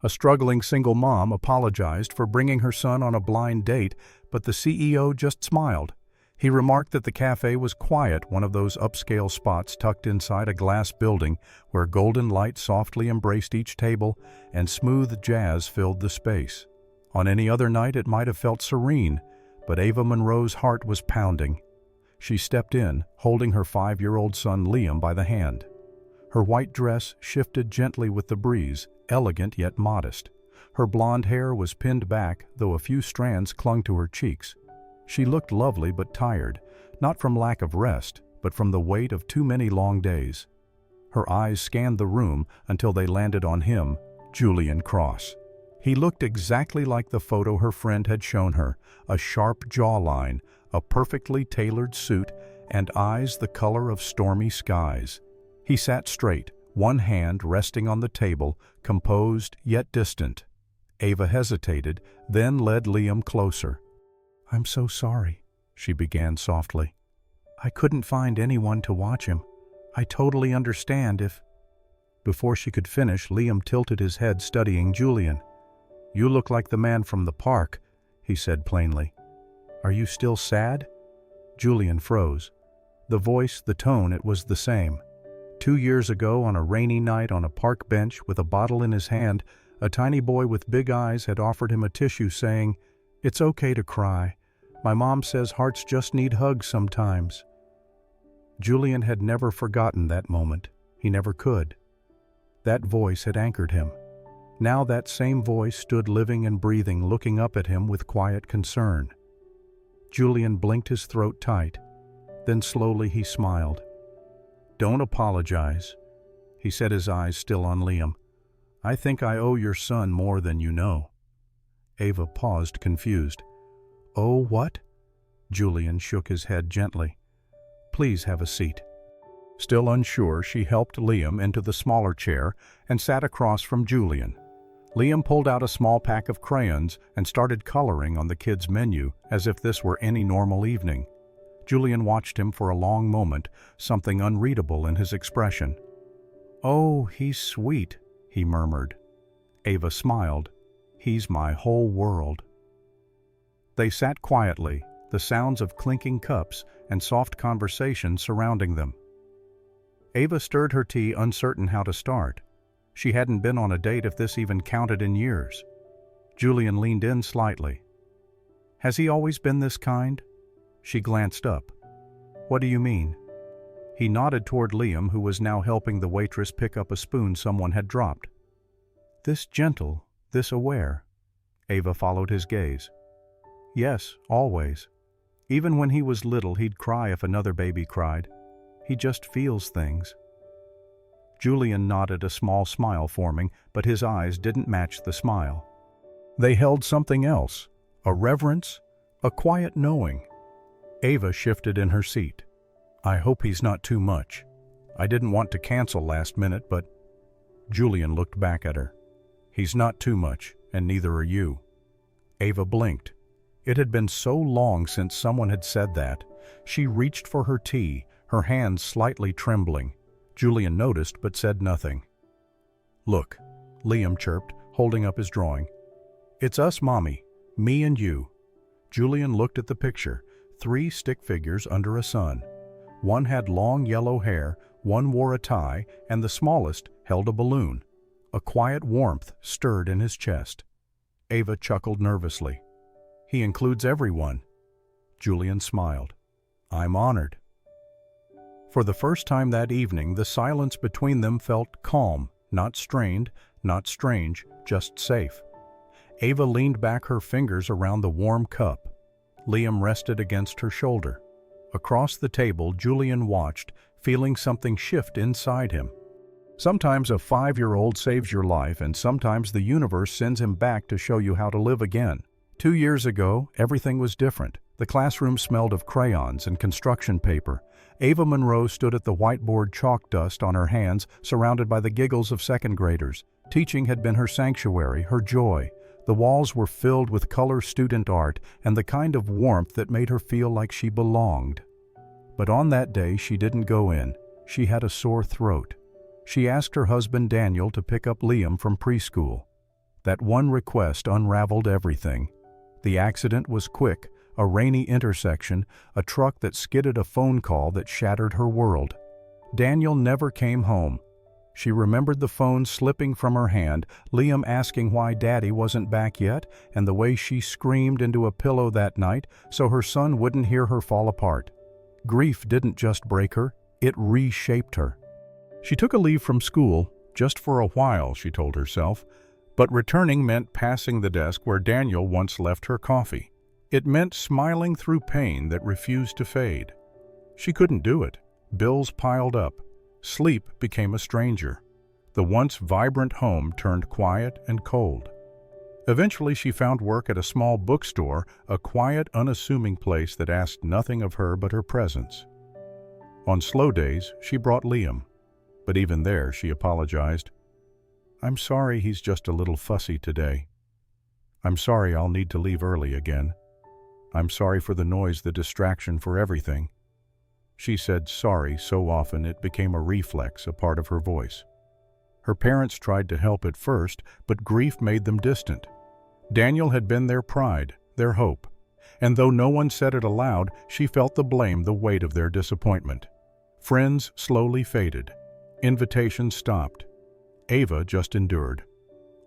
A struggling single mom apologized for bringing her son on a blind date, but the CEO just smiled. He remarked that the cafe was quiet, one of those upscale spots tucked inside a glass building where golden light softly embraced each table and smooth jazz filled the space. On any other night it might have felt serene, but Ava Monroe's heart was pounding. She stepped in, holding her 5-year-old son Liam by the hand. Her white dress shifted gently with the breeze, elegant yet modest. Her blonde hair was pinned back, though a few strands clung to her cheeks. She looked lovely but tired, not from lack of rest, but from the weight of too many long days. Her eyes scanned the room until they landed on him, Julian Cross. He looked exactly like the photo her friend had shown her, a sharp jawline, a perfectly tailored suit, and eyes the color of stormy skies. He sat straight, one hand resting on the table, composed yet distant. Ava hesitated, then led Liam closer. "I'm so sorry," she began softly. "I couldn't find anyone to watch him. I totally understand if—" Before she could finish, Liam tilted his head, studying Julian. "You look like the man from the park," he said plainly. "Are you still sad?" Julian froze. The voice, the tone, it was the same. 2 years ago, on a rainy night on a park bench with a bottle in his hand, a tiny boy with big eyes had offered him a tissue saying, "It's okay to cry. My mom says hearts just need hugs sometimes." Julian had never forgotten that moment. He never could. That voice had anchored him. Now that same voice stood living and breathing, looking up at him with quiet concern. Julian blinked his throat tight. Then slowly he smiled. "Don't apologize," he said, his eyes still on Liam. "I think I owe your son more than you know." Ava paused, confused. "Oh, what?" Julian shook his head gently. "Please have a seat." Still unsure, she helped Liam into the smaller chair and sat across from Julian. Liam pulled out a small pack of crayons and started coloring on the kid's menu as if this were any normal evening. Julian watched him for a long moment, something unreadable in his expression. "Oh, he's sweet," he murmured. Ava smiled. "He's my whole world." They sat quietly, the sounds of clinking cups and soft conversation surrounding them. Ava stirred her tea, uncertain how to start. She hadn't been on a date if this even counted in years. Julian leaned in slightly. "Has he always been this kind?" She glanced up. "What do you mean?" He nodded toward Liam, who was now helping the waitress pick up a spoon someone had dropped. "This gentle, this aware." Ava followed his gaze. "Yes, always. Even when he was little, he'd cry if another baby cried. He just feels things." Julian nodded, a small smile forming, but his eyes didn't match the smile. They held something else, a reverence, a quiet knowing. Ava shifted in her seat. "I hope he's not too much. I didn't want to cancel last minute, but—" Julian looked back at her. "He's not too much, and neither are you." Ava blinked. It had been so long since someone had said that. She reached for her tea, her hands slightly trembling. Julian noticed but said nothing. "Look," Liam chirped, holding up his drawing. "It's us, Mommy. Me and you." Julian looked at the picture, 3 stick figures under a sun. One had long yellow hair, one wore a tie, and the smallest held a balloon. A quiet warmth stirred in his chest. Ava chuckled nervously. "He includes everyone." Julian smiled. "I'm honored." For the first time that evening, the silence between them felt calm, not strained, not strange, just safe. Ava leaned back, her fingers around the warm cup. Liam rested against her shoulder. Across the table, Julian watched, feeling something shift inside him. Sometimes a 5-year-old saves your life, and sometimes the universe sends him back to show you how to live again. 2 years ago, everything was different. The classroom smelled of crayons and construction paper. Ava Monroe stood at the whiteboard, chalk dust on her hands, surrounded by the giggles of second graders. Teaching had been her sanctuary, her joy. The walls were filled with color student art and the kind of warmth that made her feel like she belonged. But on that day, she didn't go in. She had a sore throat. She asked her husband Daniel to pick up Liam from preschool. That one request unraveled everything. The accident was quick, a rainy intersection, a truck that skidded a phone call that shattered her world. Daniel never came home. She remembered the phone slipping from her hand, Liam asking why Daddy wasn't back yet, and the way she screamed into a pillow that night so her son wouldn't hear her fall apart. Grief didn't just break her, it reshaped her. She took a leave from school, just for a while, she told herself, but returning meant passing the desk where Daniel once left her coffee. It meant smiling through pain that refused to fade. She couldn't do it. Bills piled up. Sleep became a stranger. The once vibrant home turned quiet and cold. Eventually she found work at a small bookstore, a quiet, unassuming place that asked nothing of her but her presence. On slow days, she brought Liam. But even there, she apologized. "I'm sorry he's just a little fussy today. I'm sorry I'll need to leave early again. I'm sorry for the noise, the distraction, for everything." She said sorry so often it became a reflex, a part of her voice. Her parents tried to help at first, but grief made them distant. Daniel had been their pride, their hope, and though no one said it aloud, she felt the blame, the weight of their disappointment. Friends slowly faded. Invitations stopped. Ava just endured.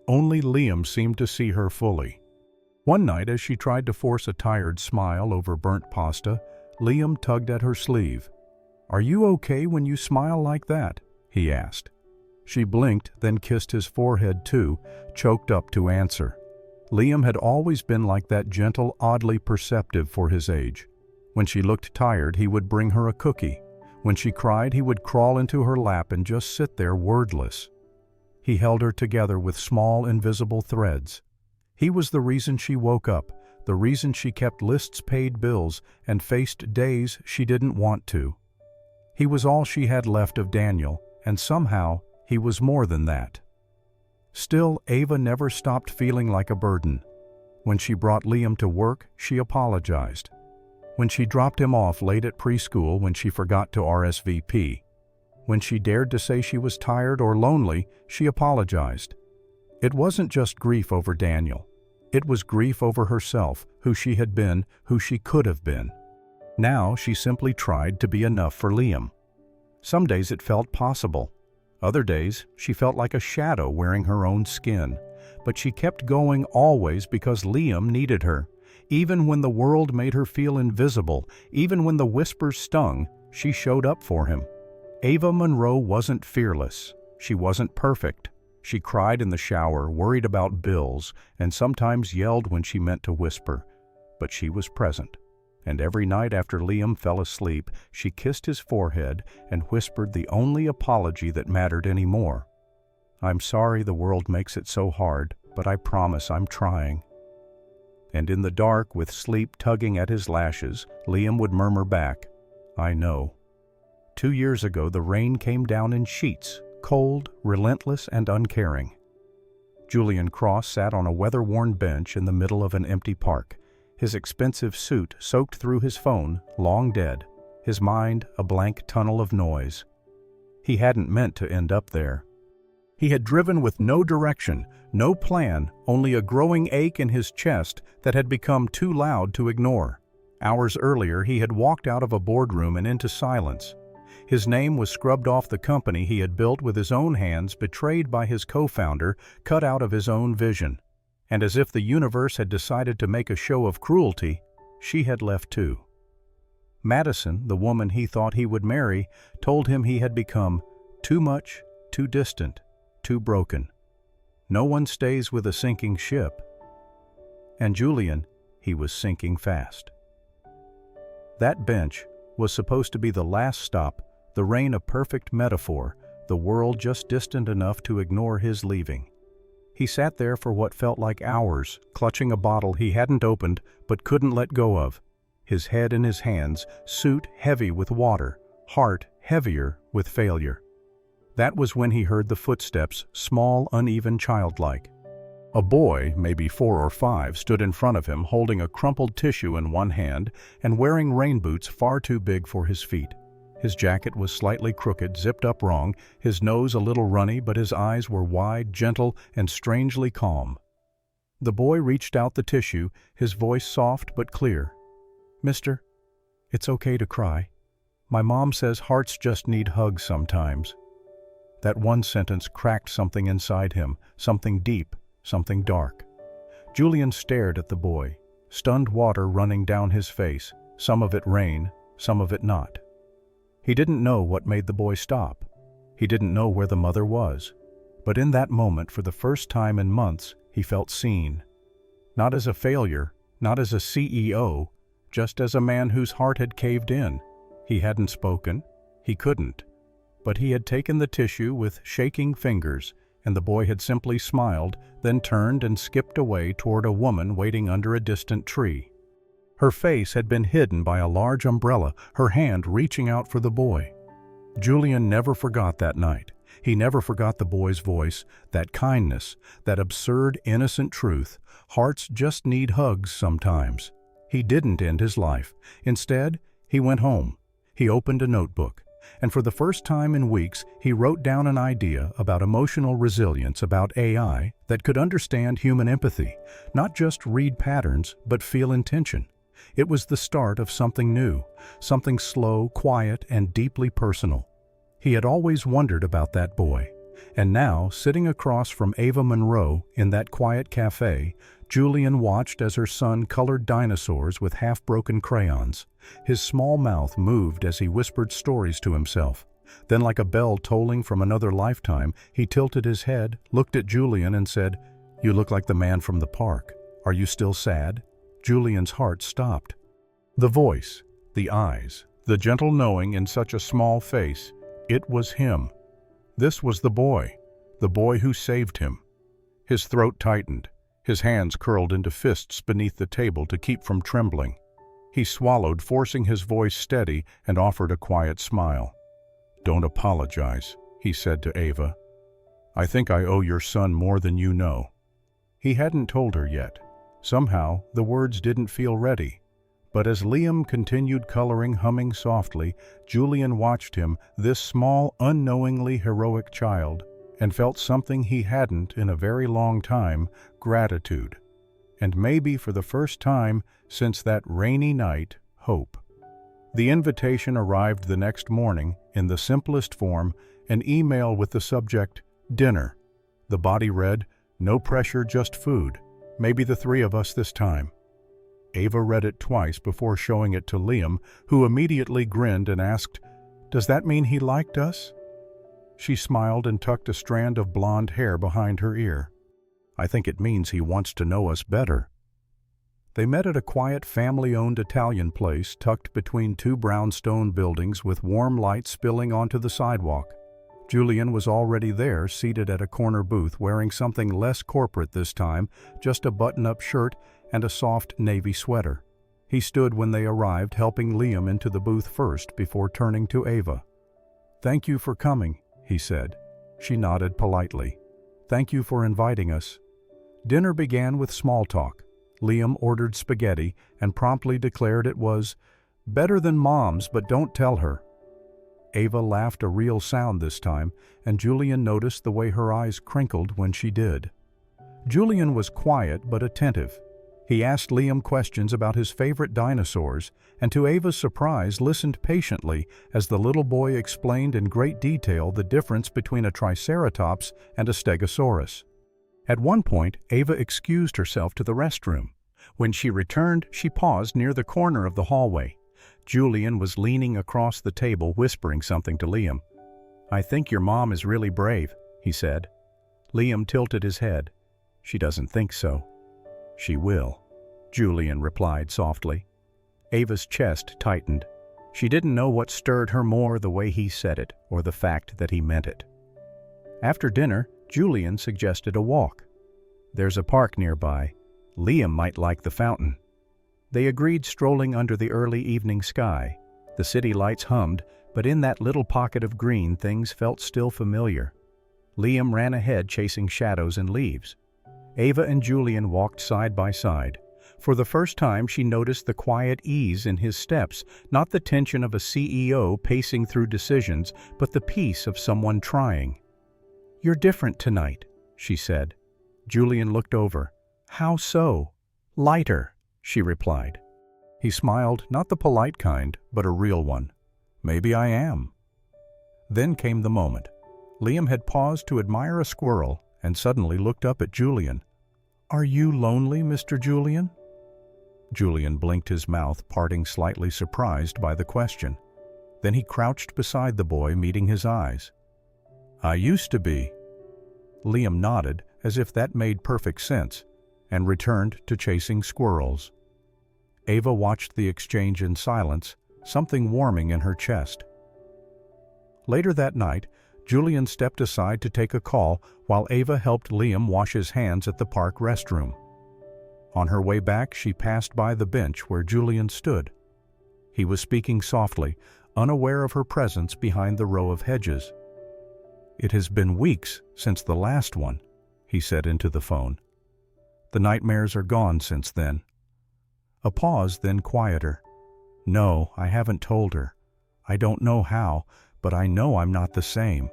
Only Liam seemed to see her fully. One night, as she tried to force a tired smile over burnt pasta, Liam tugged at her sleeve. "Are you okay when you smile like that?" he asked. She blinked, then kissed his forehead too, choked up to answer. Liam had always been like that, gentle, oddly perceptive for his age. When she looked tired, he would bring her a cookie. When she cried, he would crawl into her lap and just sit there wordless. He held her together with small, invisible threads. He was the reason she woke up, the reason she kept lists, paid bills, and faced days she didn't want to. He was all she had left of Daniel, and somehow he was more than that. Still, Ava never stopped feeling like a burden. When she brought Liam to work, she apologized. When she dropped him off late at preschool when she forgot to RSVP. When she dared to say she was tired or lonely, she apologized. It wasn't just grief over Daniel. It was grief over herself, who she had been, who she could have been. Now she simply tried to be enough for Liam. Some days it felt possible. Other days she felt like a shadow wearing her own skin. But she kept going always because Liam needed her. Even when the world made her feel invisible, even when the whispers stung, she showed up for him. Ava Monroe wasn't fearless. She wasn't perfect. She cried in the shower, worried about bills, and sometimes yelled when she meant to whisper. But she was present. And every night after Liam fell asleep, she kissed his forehead and whispered the only apology that mattered anymore. "I'm sorry the world makes it so hard, but I promise I'm trying." And in the dark, with sleep tugging at his lashes, Liam would murmur back, "I know." 2 years ago, the rain came down in sheets, cold, relentless, and uncaring. Julian Cross sat on a weather-worn bench in the middle of an empty park, his expensive suit soaked through his phone, long dead, his mind a blank tunnel of noise. He hadn't meant to end up there. He had driven with no direction, no plan, only a growing ache in his chest that had become too loud to ignore. Hours earlier, he had walked out of a boardroom and into silence. His name was scrubbed off the company he had built with his own hands, betrayed by his co-founder, cut out of his own vision. And as if the universe had decided to make a show of cruelty, she had left too. Madison, the woman he thought he would marry, told him he had become too much, too distant, too broken. No one stays with a sinking ship. And Julian, he was sinking fast. That bench was supposed to be the last stop, the rain a perfect metaphor, the world just distant enough to ignore his leaving. He sat there for what felt like hours, clutching a bottle he hadn't opened but couldn't let go of, his head in his hands, suit heavy with water, heart heavier with failure. That was when he heard the footsteps, small, uneven, childlike. A boy, maybe 4 or 5, stood in front of him, holding a crumpled tissue in one hand and wearing rain boots far too big for his feet. His jacket was slightly crooked, zipped up wrong, his nose a little runny, but his eyes were wide, gentle, and strangely calm. The boy reached out the tissue, his voice soft but clear. "Mister, it's okay to cry. My mom says hearts just need hugs sometimes." That one sentence cracked something inside him, something deep, something dark. Julian stared at the boy, stunned water running down his face, some of it rain, some of it not. He didn't know what made the boy stop. He didn't know where the mother was. But in that moment, for the first time in months, he felt seen. Not as a failure, not as a CEO, just as a man whose heart had caved in. He hadn't spoken. He couldn't. But he had taken the tissue with shaking fingers, and the boy had simply smiled, then turned and skipped away toward a woman waiting under a distant tree. Her face had been hidden by a large umbrella, her hand reaching out for the boy. Julian never forgot that night. He never forgot the boy's voice, that kindness, that absurd, innocent truth. Hearts just need hugs sometimes. He didn't end his life. Instead, he went home. He opened a notebook, and for the first time in weeks, he wrote down an idea about emotional resilience, about AI that could understand human empathy, not just read patterns, but feel intention. It was the start of something new, something slow, quiet, and deeply personal. He had always wondered about that boy, and now, sitting across from Ava Monroe in that quiet cafe, Julian watched as her son colored dinosaurs with half-broken crayons. His small mouth moved as he whispered stories to himself. Then, like a bell tolling from another lifetime, he tilted his head, looked at Julian, and said, "You look like the man from the park. Are you still sad?" Julian's heart stopped. The voice, the eyes, the gentle knowing in such a small face, it was him. This was the boy who saved him. His throat tightened. His hands curled into fists beneath the table to keep from trembling. He swallowed, forcing his voice steady, and offered a quiet smile. "Don't apologize," he said to Ava. "I think I owe your son more than you know." He hadn't told her yet. Somehow, the words didn't feel ready. But as Liam continued coloring, humming softly, Julian watched him, this small, unknowingly heroic child, and felt something he hadn't in a very long time, gratitude. And maybe for the first time since that rainy night, hope. The invitation arrived the next morning, in the simplest form, an email with the subject, "Dinner." The body read, "No pressure, just food. Maybe the three of us this time." Ava read it twice before showing it to Liam, who immediately grinned and asked, "Does that mean he liked us?" She smiled and tucked a strand of blonde hair behind her ear. "I think it means he wants to know us better." They met at a quiet family-owned Italian place tucked between two brownstone buildings with warm light spilling onto the sidewalk. Julian was already there, seated at a corner booth, wearing something less corporate this time, just a button-up shirt and a soft navy sweater. He stood when they arrived, helping Liam into the booth first before turning to Ava. "Thank you for coming," he said. She nodded politely. "Thank you for inviting us." Dinner began with small talk. Liam ordered spaghetti and promptly declared it was better than Mom's, but don't tell her. Ava laughed a real sound this time, and Julian noticed the way her eyes crinkled when she did. Julian was quiet but attentive. He asked Liam questions about his favorite dinosaurs, and to Ava's surprise listened patiently as the little boy explained in great detail the difference between a Triceratops and a Stegosaurus. At one point, Ava excused herself to the restroom. When she returned, she paused near the corner of the hallway. Julian was leaning across the table, whispering something to Liam. "I think your mom is really brave," he said. Liam tilted his head. "She doesn't think so." "She will," Julian replied softly. Ava's chest tightened. She didn't know what stirred her more, the way he said it, or the fact that he meant it. After dinner, Julian suggested a walk. "There's a park nearby. Liam might like the fountain." They agreed, strolling under the early evening sky. The city lights hummed, but in that little pocket of green things felt still familiar. Liam ran ahead, chasing shadows and leaves. Ava and Julian walked side by side. For the first time she noticed the quiet ease in his steps, not the tension of a CEO pacing through decisions, but the peace of someone trying. "You're different tonight," she said. Julian looked over. "How so?" "Lighter," she replied. He smiled, not the polite kind, but a real one. "Maybe I am." Then came the moment. Liam had paused to admire a squirrel and suddenly looked up at Julian. "Are you lonely, Mr. Julian?" Julian blinked his mouth, parting slightly surprised by the question. Then he crouched beside the boy, meeting his eyes. "I used to be." Liam nodded, as if that made perfect sense, and returned to chasing squirrels. Ava watched the exchange in silence, something warming in her chest. Later that night, Julian stepped aside to take a call while Ava helped Liam wash his hands at the park restroom. On her way back, she passed by the bench where Julian stood. He was speaking softly, unaware of her presence behind the row of hedges. "It has been weeks since the last one," he said into the phone. "The nightmares are gone since then." A pause, then quieter. "No, I haven't told her. I don't know how, but I know I'm not the same."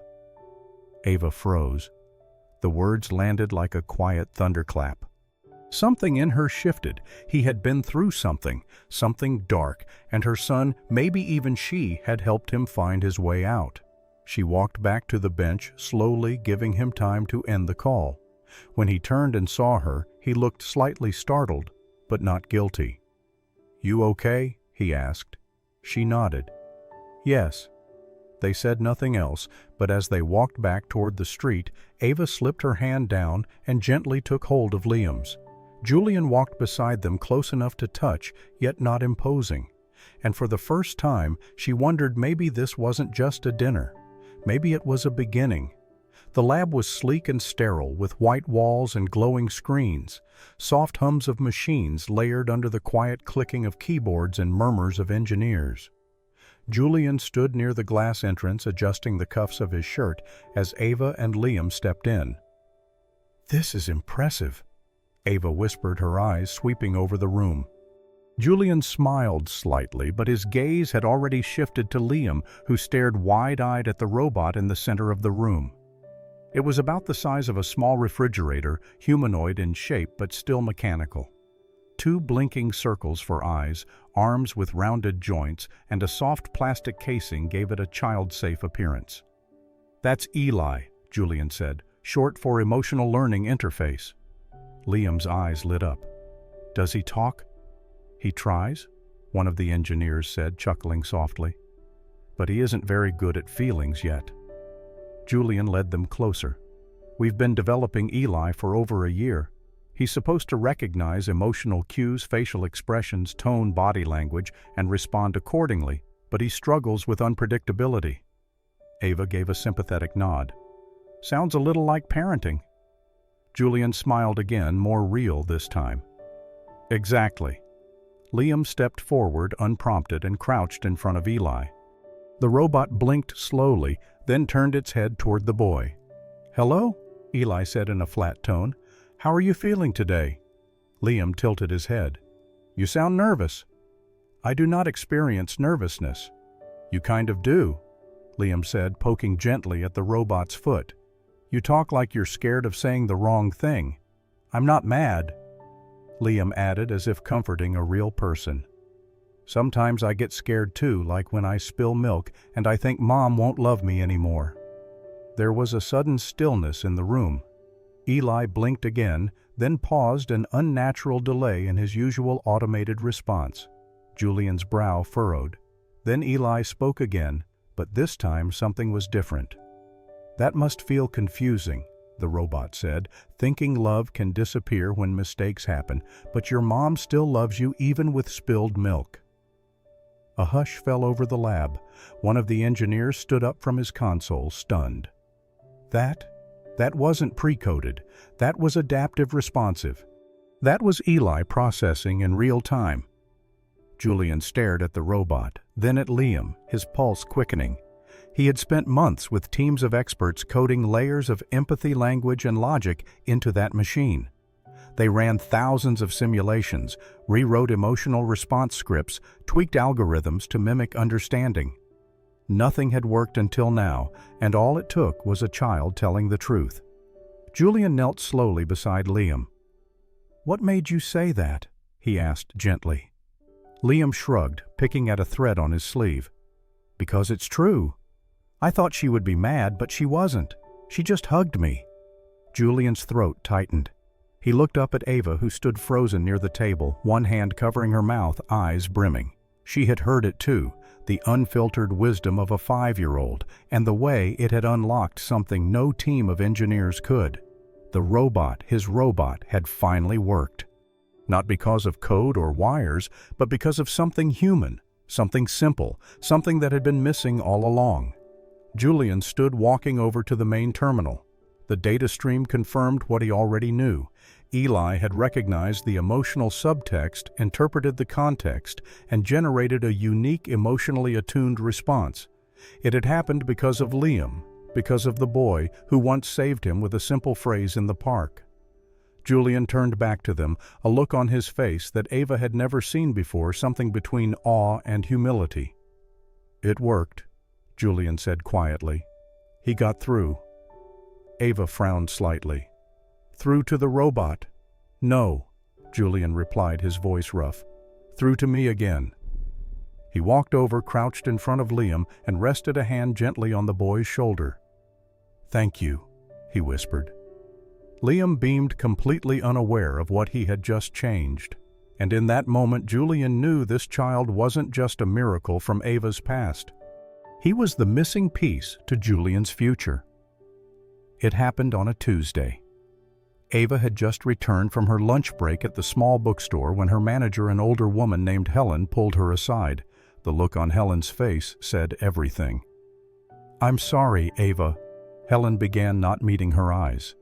Ava froze. The words landed like a quiet thunderclap. Something in her shifted. He had been through something dark, and her son, maybe even she, had helped him find his way out. She walked back to the bench, slowly giving him time to end the call. When he turned and saw her, he looked slightly startled, but not guilty. "You okay?" he asked. She nodded. "Yes." They said nothing else, but as they walked back toward the street, Ava slipped her hand down and gently took hold of Liam's. Julian walked beside them, close enough to touch, yet not imposing. And for the first time, she wondered maybe this wasn't just a dinner. Maybe it was a beginning. The lab was sleek and sterile, with white walls and glowing screens, soft hums of machines layered under the quiet clicking of keyboards and murmurs of engineers. Julian stood near the glass entrance, adjusting the cuffs of his shirt as Ava and Liam stepped in. "This is impressive," Ava whispered, her eyes sweeping over the room. Julian smiled slightly, but his gaze had already shifted to Liam, who stared wide-eyed at the robot in the center of the room. It was about the size of a small refrigerator, humanoid in shape but still mechanical. 2 blinking circles for eyes, arms with rounded joints, and a soft plastic casing gave it a child-safe appearance. "That's Eli," Julian said, "short for Emotional Learning Interface." Liam's eyes lit up. "Does he talk?" "He tries," one of the engineers said, chuckling softly. "But he isn't very good at feelings yet." Julian led them closer. "We've been developing Eli for over a year. He's supposed to recognize emotional cues, facial expressions, tone, body language, and respond accordingly, but he struggles with unpredictability." Ava gave a sympathetic nod. "Sounds a little like parenting." Julian smiled again, more real this time. "Exactly." Liam stepped forward, unprompted, and crouched in front of Eli. The robot blinked slowly, then turned its head toward the boy. "Hello?" Eli said in a flat tone. "How are you feeling today?" Liam tilted his head. "You sound nervous." "I do not experience nervousness." "You kind of do," Liam said, poking gently at the robot's foot. "You talk like you're scared of saying the wrong thing." "I'm not mad," Liam added, as if comforting a real person. "Sometimes I get scared too, like when I spill milk and I think Mom won't love me anymore." There was a sudden stillness in the room. Eli blinked again, then paused, an unnatural delay in his usual automated response. Julian's brow furrowed. Then Eli spoke again, but this time something was different. "That must feel confusing," the robot said. "Thinking love can disappear when mistakes happen, but your mom still loves you even with spilled milk." A hush fell over the lab. One of the engineers stood up from his console, stunned. That wasn't pre-coded. That was adaptive responsive. That was Eli processing in real time. Julian stared at the robot, then at Liam, his pulse quickening. He had spent months with teams of experts coding layers of empathy, language, and logic into that machine. They ran thousands of simulations, rewrote emotional response scripts, tweaked algorithms to mimic understanding. Nothing had worked until now, and all it took was a child telling the truth. Julian knelt slowly beside Liam. "What made you say that?" he asked gently. Liam shrugged, picking at a thread on his sleeve. "Because it's true. I thought she would be mad, but she wasn't. She just hugged me." Julian's throat tightened. He looked up at Ava, who stood frozen near the table, one hand covering her mouth, eyes brimming. She had heard it too, the unfiltered wisdom of a 5-year-old, and the way it had unlocked something no team of engineers could. The robot, his robot, had finally worked. Not because of code or wires, but because of something human, something simple, something that had been missing all along. Julian stood walking over to the main terminal. The data stream confirmed what he already knew. Eli had recognized the emotional subtext, interpreted the context, and generated a unique, emotionally attuned response. It had happened because of Liam, because of the boy who once saved him with a simple phrase in the park. Julian turned back to them, a look on his face that Ava had never seen before, something between awe and humility. "It worked," Julian said quietly. "He got through." Ava frowned slightly. "Through to the robot?" "No," Julian replied, his voice rough. "Through to me again." He walked over, crouched in front of Liam, and rested a hand gently on the boy's shoulder. "Thank you," he whispered. Liam beamed, completely unaware of what he had just changed. And in that moment, Julian knew this child wasn't just a miracle from Ava's past. He was the missing piece to Julian's future. It happened on a Tuesday. Ava had just returned from her lunch break at the small bookstore when her manager, an older woman named Helen, pulled her aside. The look on Helen's face said everything. "I'm sorry, Ava," Helen began, not meeting her eyes.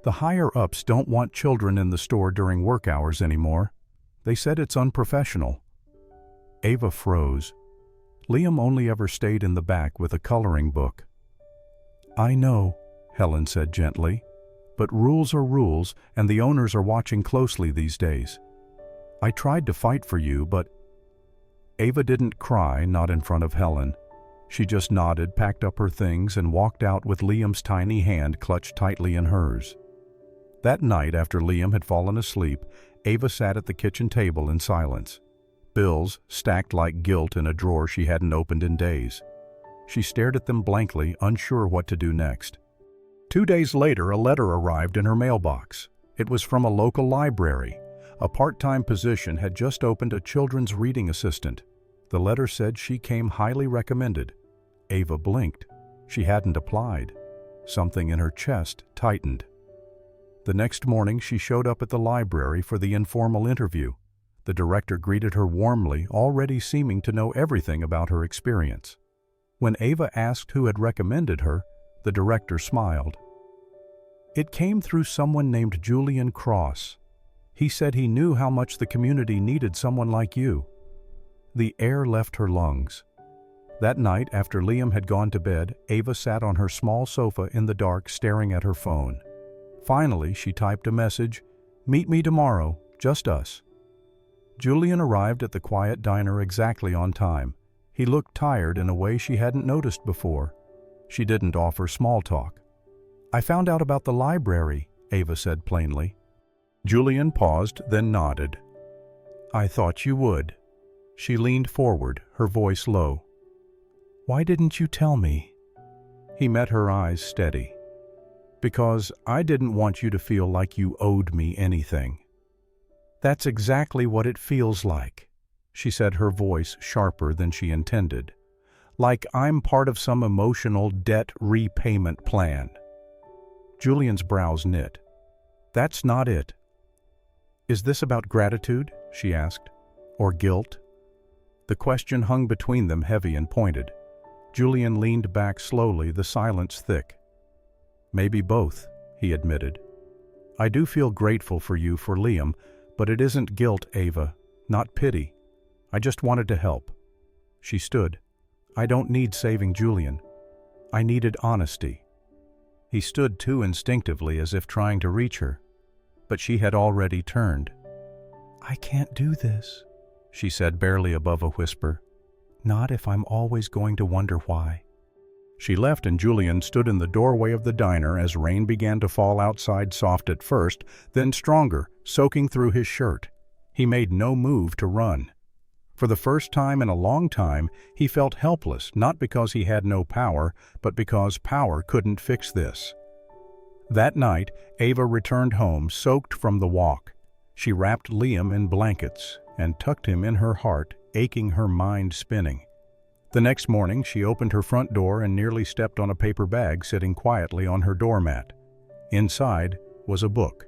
"The higher-ups don't want children in the store during work hours anymore. They said it's unprofessional." Ava froze. Liam only ever stayed in the back with a coloring book. "I know," Helen said gently, "but rules are rules, and the owners are watching closely these days. I tried to fight for you, but—" Ava didn't cry, not in front of Helen. She just nodded, packed up her things, and walked out with Liam's tiny hand clutched tightly in hers. That night, after Liam had fallen asleep, Ava sat at the kitchen table in silence. Bills stacked like guilt in a drawer she hadn't opened in days. She stared at them blankly, unsure what to do next. 2 days later, a letter arrived in her mailbox. It was from a local library. A part-time position had just opened a children's reading assistant. The letter said she came highly recommended. Ava blinked. She hadn't applied. Something in her chest tightened. The next morning, she showed up at the library for the informal interview. The director greeted her warmly, already seeming to know everything about her experience. When Ava asked who had recommended her, the director smiled. "It came through someone named Julian Cross. He said he knew how much the community needed someone like you." The air left her lungs. That night, after Liam had gone to bed, Ava sat on her small sofa in the dark, staring at her phone. Finally, she typed a message, "Meet me tomorrow, just us." Julian arrived at the quiet diner exactly on time. He looked tired in a way she hadn't noticed before. She didn't offer small talk. "I found out about the library," Ava said plainly. Julian paused, then nodded. "I thought you would." She leaned forward, her voice low. "Why didn't you tell me?" He met her eyes steady. "Because I didn't want you to feel like you owed me anything." "That's exactly what it feels like," she said, her voice sharper than she intended. "Like I'm part of some emotional debt repayment plan." Julian's brows knit. "That's not it." "Is this about gratitude?" she asked. "Or guilt?" The question hung between them, heavy and pointed. Julian leaned back slowly, the silence thick. "Maybe both," he admitted. "I do feel grateful for you for Liam, but it isn't guilt, Ava, not pity. I just wanted to help." She stood. "I don't need saving Julian. I needed honesty." He stood too instinctively, as if trying to reach her. But she had already turned. "I can't do this," she said, barely above a whisper. "Not if I'm always going to wonder why." She left and Julian stood in the doorway of the diner as rain began to fall outside, soft at first, then stronger, soaking through his shirt. He made no move to run. For the first time in a long time, he felt helpless, not because he had no power, but because power couldn't fix this. That night, Ava returned home, soaked from the walk. She wrapped Liam in blankets and tucked him in her heart, aching, her mind spinning. The next morning, she opened her front door and nearly stepped on a paper bag sitting quietly on her doormat. Inside was a book.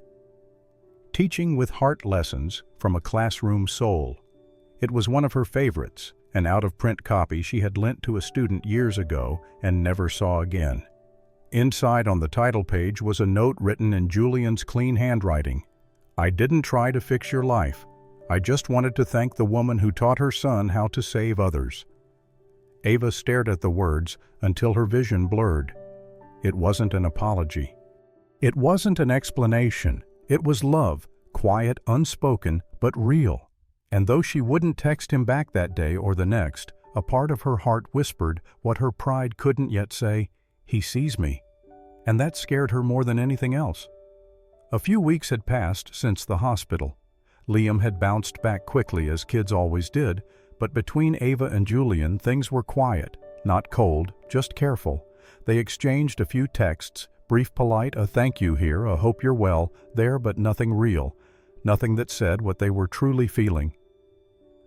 Teaching with Heart Lessons from a Classroom Soul. It was one of her favorites, an out-of-print copy she had lent to a student years ago and never saw again. Inside on the title page was a note written in Julian's clean handwriting. "I didn't try to fix your life. I just wanted to thank the woman who taught her son how to save others." Ava stared at the words until her vision blurred. It wasn't an apology. It wasn't an explanation. It was love, quiet, unspoken, but real. And though she wouldn't text him back that day or the next, a part of her heart whispered what her pride couldn't yet say: "He sees me." And that scared her more than anything else. A few weeks had passed since the hospital. Liam had bounced back quickly, as kids always did, but between Ava and Julian, things were quiet, not cold, just careful. They exchanged a few texts, brief, polite, a thank you here, a hope you're well, there, but nothing real, nothing that said what they were truly feeling.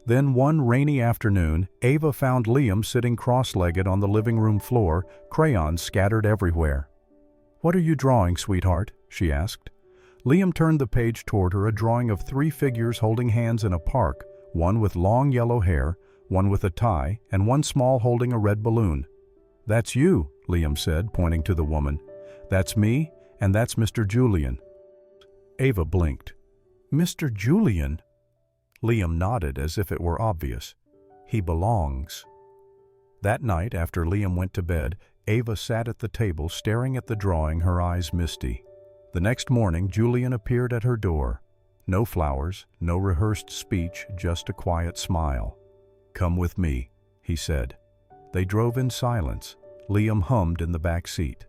Then one rainy afternoon, Ava found Liam sitting cross-legged on the living room floor, crayons scattered everywhere. "What are you drawing, sweetheart?" she asked. Liam turned the page toward her, a drawing of 3 figures holding hands in a park, one with long yellow hair, one with a tie, and one small holding a red balloon. "That's you," Liam said, pointing to the woman. "That's me, and that's Mr. Julian." Ava blinked. "Mr. Julian?" Liam nodded as if it were obvious. "He belongs." That night, after Liam went to bed, Ava sat at the table staring at the drawing, her eyes misty. The next morning, Julian appeared at her door. No flowers, no rehearsed speech, just a quiet smile. "Come with me," he said. They drove in silence. Liam hummed in the back seat.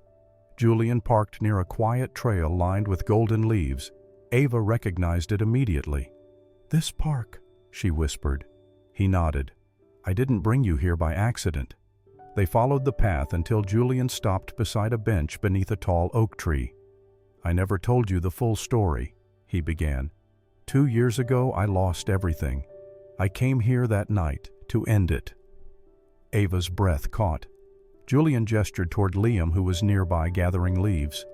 Julian parked near a quiet trail lined with golden leaves. Ava recognized it immediately. "This park," she whispered. He nodded. "I didn't bring you here by accident." They followed the path until Julian stopped beside a bench beneath a tall oak tree. "I never told you the full story," he began. 2 years ago, I lost everything. I came here that night to end it." Ava's breath caught. Julian gestured toward Liam, who was nearby gathering leaves.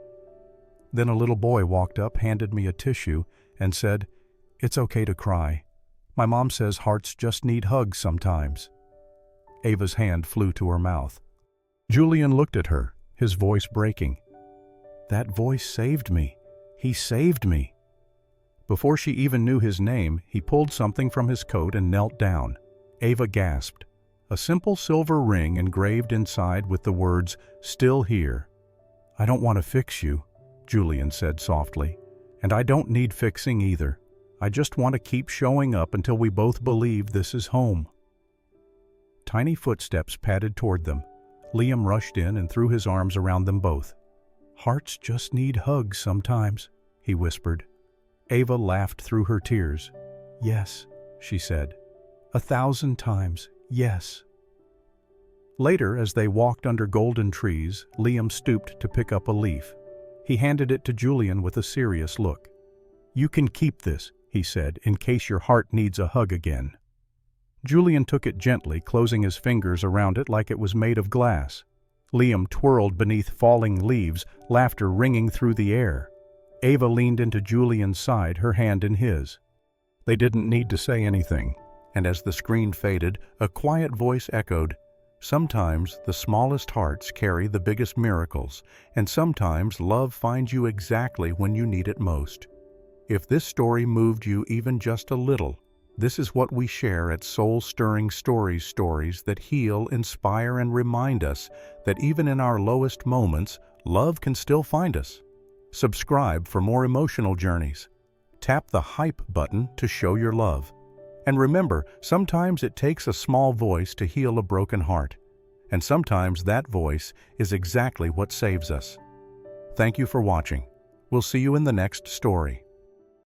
Then a little boy walked up, handed me a tissue, and said, "It's okay to cry. My mom says hearts just need hugs sometimes." Ava's hand flew to her mouth. Julian looked at her, his voice breaking. "That voice saved me. He saved me." Before she even knew his name, he pulled something from his coat and knelt down. Ava gasped. A simple silver ring engraved inside with the words, "Still here." "I don't want to fix you," Julian said softly. "And I don't need fixing either. I just want to keep showing up until we both believe this is home." Tiny footsteps padded toward them. Liam rushed in and threw his arms around them both. "Hearts just need hugs sometimes," he whispered. Ava laughed through her tears. "Yes," she said. 1,000 times, yes." Later, as they walked under golden trees, Liam stooped to pick up a leaf. He handed it to Julian with a serious look. "You can keep this," he said, "in case your heart needs a hug again." Julian took it gently, closing his fingers around it like it was made of glass. Liam twirled beneath falling leaves, laughter ringing through the air. Ava leaned into Julian's side, her hand in his. They didn't need to say anything, and as the screen faded, a quiet voice echoed, "Sometimes the smallest hearts carry the biggest miracles, and sometimes love finds you exactly when you need it most." If this story moved you even just a little, this is what we share at Soul-Stirring Stories, stories that heal, inspire, and remind us that even in our lowest moments, love can still find us. Subscribe for more emotional journeys. Tap the hype button to show your love. And remember, sometimes it takes a small voice to heal a broken heart. And sometimes that voice is exactly what saves us. Thank you for watching. We'll see you in the next story.